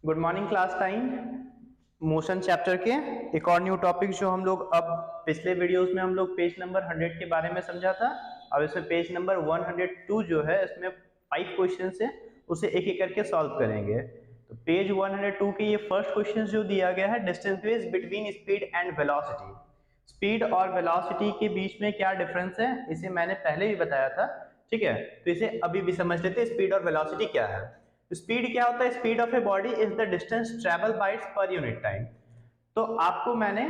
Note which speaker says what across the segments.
Speaker 1: Good morning class time. Motion chapter के एक और न्यू टॉपिक जो हम लोग अब पिछले वीडियोस में हम लोग पेज नंबर 100 के बारे में समझा था। अब इसमें पेज नंबर 102 जो है इसमें 5 क्वेश्चन है, उसे एक एक करके सॉल्व करेंगे। तो पेज 102 के ये फर्स्ट क्वेश्चन जो दिया गया है, distinguish between speed and velocity. Speed और वेलोसिटी के बीच में क्या डिफरेंस है, इसे मैंने पहले भी बताया था। ठीक है, तो इसे अभी भी समझ लेते हैं, स्पीड और वेलोसिटी क्या है। स्पीड क्या होता है? Speed of a body is the distance travel by it's per unit time. तो आपको मैंने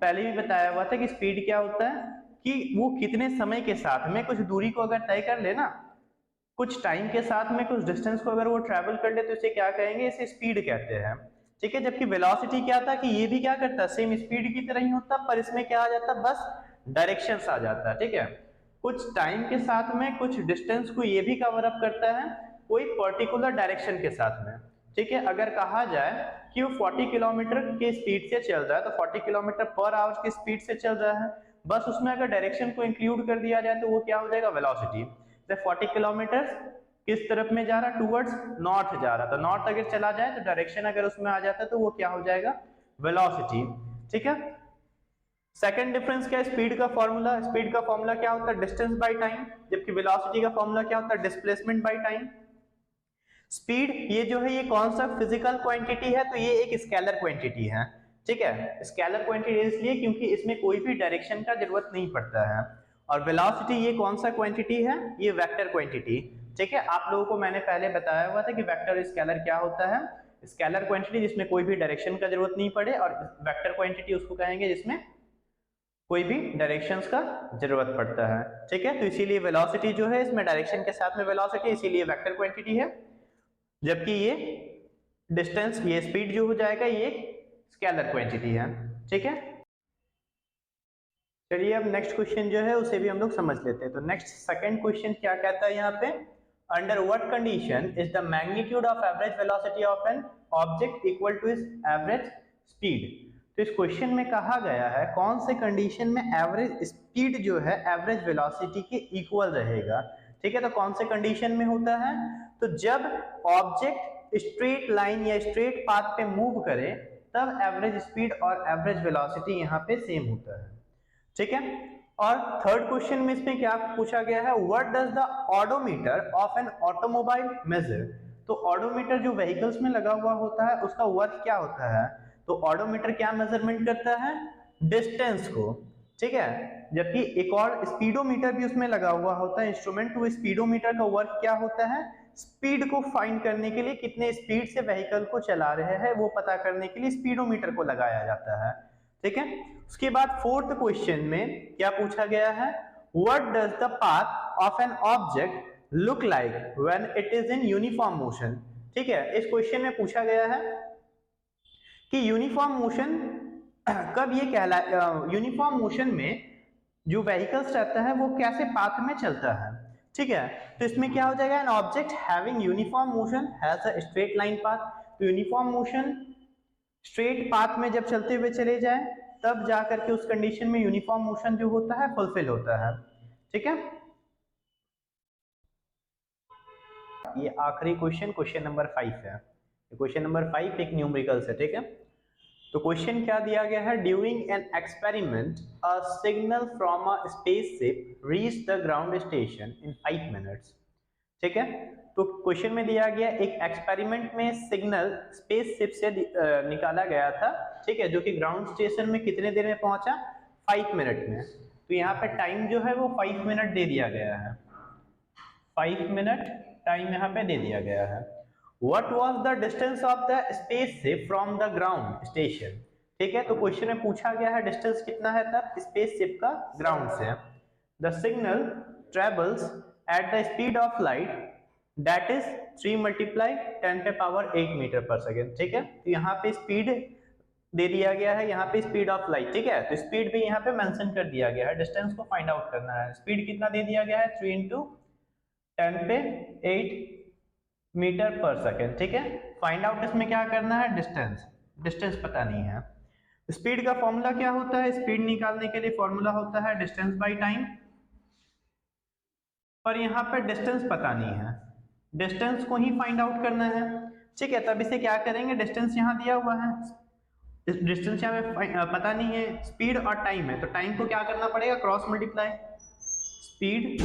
Speaker 1: पहले भी बताया हुआ था कि स्पीड क्या होता है, कि वो कितने समय के साथ में कुछ दूरी को अगर तय कर लेना, कुछ टाइम के साथ में कुछ डिस्टेंस को अगर वो ट्रेवल कर ले तो इसे क्या कहेंगे? इसे स्पीड कहते हैं। ठीक है, जबकि वेलोसिटी क्या था कि ये भी क्या करता है, सेम स्पीड की तरह ही होता, पर इसमें क्या आ जाता, बस डायरेक्शंस आ जाता है। ठीक है, कुछ टाइम के साथ में कुछ डिस्टेंस को ये भी कवर अप करता है कोई पर्टिकुलर डायरेक्शन के साथ में। ठीक है, अगर कहा जाए कि वो 40 किलोमीटर के स्पीड से चल रहा है, तो 40 किलोमीटर पर आवर की स्पीड से चल रहा है, बस उसमें अगर डायरेक्शन को इंक्लूड कर दिया जाए तो वो क्या हो जाएगा? वेलोसिटी। 40 किलोमीटर किस तरफ में जा रहा है? टूवर्ड्स नॉर्थ जा रहा था, नॉर्थ अगर चला जाए तो डायरेक्शन अगर उसमें आ जाता है तो वो क्या हो जाएगा? वेलोसिटी। ठीक है, सेकंड डिफरेंस क्या है? स्पीड का फॉर्मूला, स्पीड का फॉर्मूला क्या होता है? डिस्टेंस बाय टाइम, जबकि वेलोसिटी का फॉर्मूला क्या होता है? Displacement by time. स्पीड ये जो है, ये कौन सा फिजिकल क्वांटिटी है? तो ये एक स्केलर क्वांटिटी है। ठीक है, स्केलर क्वांटिटी इसलिए क्योंकि इसमें कोई भी डायरेक्शन का जरूरत नहीं पड़ता है। और वेलोसिटी ये कौन सा क्वांटिटी है? ये वेक्टर क्वांटिटी। ठीक है, आप लोगों को मैंने पहले बताया हुआ था कि वेक्टर स्केलर क्या होता है। स्केलर क्वांटिटी जिसमें कोई भी डायरेक्शन का जरूरत नहीं पड़े, और वेक्टर क्वांटिटी उसको कहेंगे जिसमें कोई भी डायरेक्शंस का जरूरत पड़ता है। ठीक है, तो इसीलिए वेलोसिटी जो है इसमें डायरेक्शन के साथ में वेलोसिटी, इसीलिए वेक्टर क्वांटिटी है। जबकि ये डिस्टेंस, ये स्पीड जो हो जाएगा, ये स्केलर क्वांटिटी है। ठीक है, चलिए अब नेक्स्ट क्वेश्चन जो है उसे भी हम लोग समझ लेते हैं। तो नेक्स्ट सेकंड क्वेश्चन क्या कहता है यहाँ पे? Under what condition is the magnitude of average velocity of an object equal two is average speed. तो इस क्वेश्चन में कहा गया है कौन से कंडीशन में एवरेज स्पीड जो है एवरेज वेलोसिटी के इक्वल रहेगा। ठीक है, तो कौन से कंडीशन में होता है? तो जब ऑब्जेक्ट स्ट्रेट लाइन या स्ट्रेट पाथ पे मूव करे तब एवरेज स्पीड और एवरेज वेलोसिटी यहाँ पे सेम होता है। ठीक है, और थर्ड क्वेश्चन में इसमें क्या पूछा गया है? What does the odometer of an automobile measure. तो ऑडोमीटर जो व्हीकल्स में लगा हुआ होता है उसका वर्क क्या होता है? तो ऑडोमीटर क्या मेजरमेंट करता है? डिस्टेंस को। ठीक है, जबकि एक और स्पीडोमीटर भी उसमें लगा हुआ होता है इंस्ट्रूमेंट। तो स्पीडोमीटर का वर्क क्या होता है? स्पीड को फाइंड करने के लिए, कितने स्पीड से व्हीकल को चला रहे हैं वो पता करने के लिए स्पीडोमीटर को लगाया जाता है। ठीक है, उसके बाद फोर्थ क्वेश्चन में क्या पूछा गया है? What does the path of an object look like when it is in uniform motion. ठीक है, इस क्वेश्चन में पूछा गया है कि यूनिफॉर्म मोशन कब ये यूनिफॉर्म मोशन में जो व्हीकल्स रहता है वो कैसे पाथ में चलता है। ठीक है, तो इसमें क्या हो जाएगा? An object having uniform motion has a straight line path. तो यूनिफॉर्म मोशन स्ट्रेट पाथ में जब चलते हुए चले जाए तब जाकर के उस कंडीशन में यूनिफॉर्म मोशन जो होता है फुलफिल होता है। ठीक है, ये आखिरी क्वेश्चन, क्वेश्चन नंबर 5 है। क्वेश्चन नंबर 5 एक न्यूमेरिकल है। ठीक है, तो क्वेश्चन क्या दिया गया है? During an experiment a signal from a spaceship reach the ground station in 5 minutes. ठीक है, तो क्वेश्चन में दिया गया एक एक्सपेरिमेंट में सिग्नल स्पेसशिप से निकाला गया था। ठीक है, जो कि ग्राउंड स्टेशन में कितने देर में पहुंचा? 5 मिनट में। तो यहाँ पे टाइम जो है वो 5 मिनट दे दिया गया है। 5 मिनट टाइम यहाँ पे दे दिया गया है। What was the distance of the spaceship from the ground station? ठीक है, तो क्वेश्चन में पूछा गया है डिस्टेंस कितना है तब स्पेसशिप का ग्राउंड से। The signal travels at the speed of light that is 3 multiply 10 पे पावर 8 मीटर पर सेकेंड। ठीक है, तो यहाँ पे स्पीड दे दिया गया है, यहाँ पे स्पीड ऑफ लाइट। ठीक है, तो स्पीड भी यहाँ पे मेंशन कर दिया गया है, डिस्टेंस को फाइंड आउट करना है। स्पीड कितना दे दिया गया है? 3 इंटू 10 पे 8 मीटर पर सेकेंड। ठीक है, फाइंड आउट इसमें क्या करना है? डिस्टेंस। डिस्टेंस पता नहीं है। स्पीड का फॉर्मूला क्या होता है? स्पीड निकालने के लिए फॉर्मूला होता है डिस्टेंस बाय टाइम, पर यहाँ पर डिस्टेंस पता नहीं है, डिस्टेंस को ही फाइंड आउट करना है। ठीक है, तब इसे क्या करेंगे, डिस्टेंस यहाँ दिया हुआ है, डिस्टेंस यहाँ पे पता नहीं है, स्पीड और टाइम है, तो टाइम को क्या करना पड़ेगा, cross multiply, speed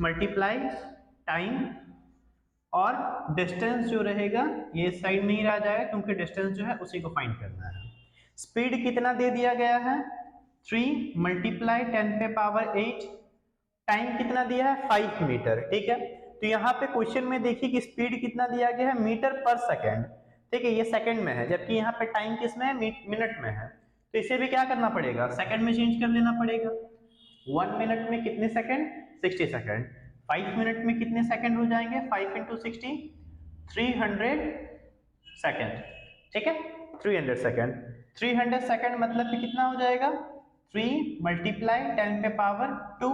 Speaker 1: multiply time, और डिस्टेंस जो रहेगा ये साइड में ही रह जाएगा क्योंकि डिस्टेंस जो है उसी को फाइंड करना है। स्पीड कितना दे दिया गया है, 3 मल्टीप्लाई 10 पे पावर 8, टाइम कितना दिया है 5 मीटर। ठीक है, तो यहाँ पे क्वेश्चन में देखिए कि स्पीड कितना दिया गया है, मीटर पर सेकेंड। ठीक है, ये सेकंड में है, जबकि यहाँ पे टाइम किस में है, मिनट में है, तो इसे भी क्या करना पड़ेगा, सेकंड में चेंज कर लेना पड़ेगा। 1 मिनट में कितने सेकंड, 60 सेकंड। 5 मिनट में कितने सेकंड हो जाएंगे, 5 इंटू 60, 300 सेकंड। ठीक है, 300 सेकंड, 300 सेकंड मतलब कि कितना हो जाएगा, 3 मल्टीप्लाई 10 पे पावर 2,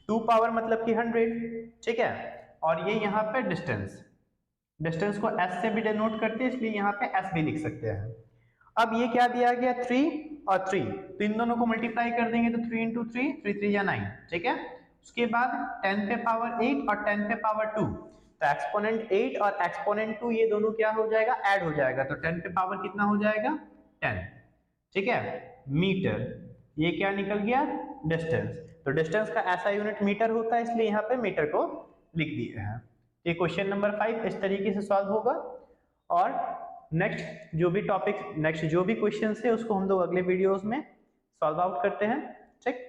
Speaker 1: 2 पावर मतलब कि 100। ठीक है, और ये यहाँ पे डिस्टेंस, डिस्टेंस को s से भी डिनोट करते हैं, इसलिए यहाँ पे s भी लिख सकते हैं। अब ये क्या दिया गया, 3 और 3, तो इन दोनों को मल्टीप्लाई कर देंगे तो 3 इंटू 3, 3 3 या 9। ठीक है, उसके बाद 10 पे पावर 8 और 10 पे पावर 2, तो एक्सपोनेंट 8 और एक्सपोनेंट 2 ये दोनों क्या हो जाएगा, ऐड हो जाएगा, तो 10 पे पावर कितना हो जाएगा, 10। ठीक है, मीटर, ये क्या निकल गया, डिस्टेंस, तो डिस्टेंस का ऐसा यूनिट मीटर होता है, इसलिए यहाँ पे मीटर को लिख दिए हैं। ये क्वेश्चन नंबर 5 इस तरीके से सॉल्व होगा, और नेक्स्ट जो भी टॉपिक, नेक्स्ट जो भी क्वेश्चन है उसको हम लोग अगले वीडियोस में सॉल्व आउट करते हैं। ठीक।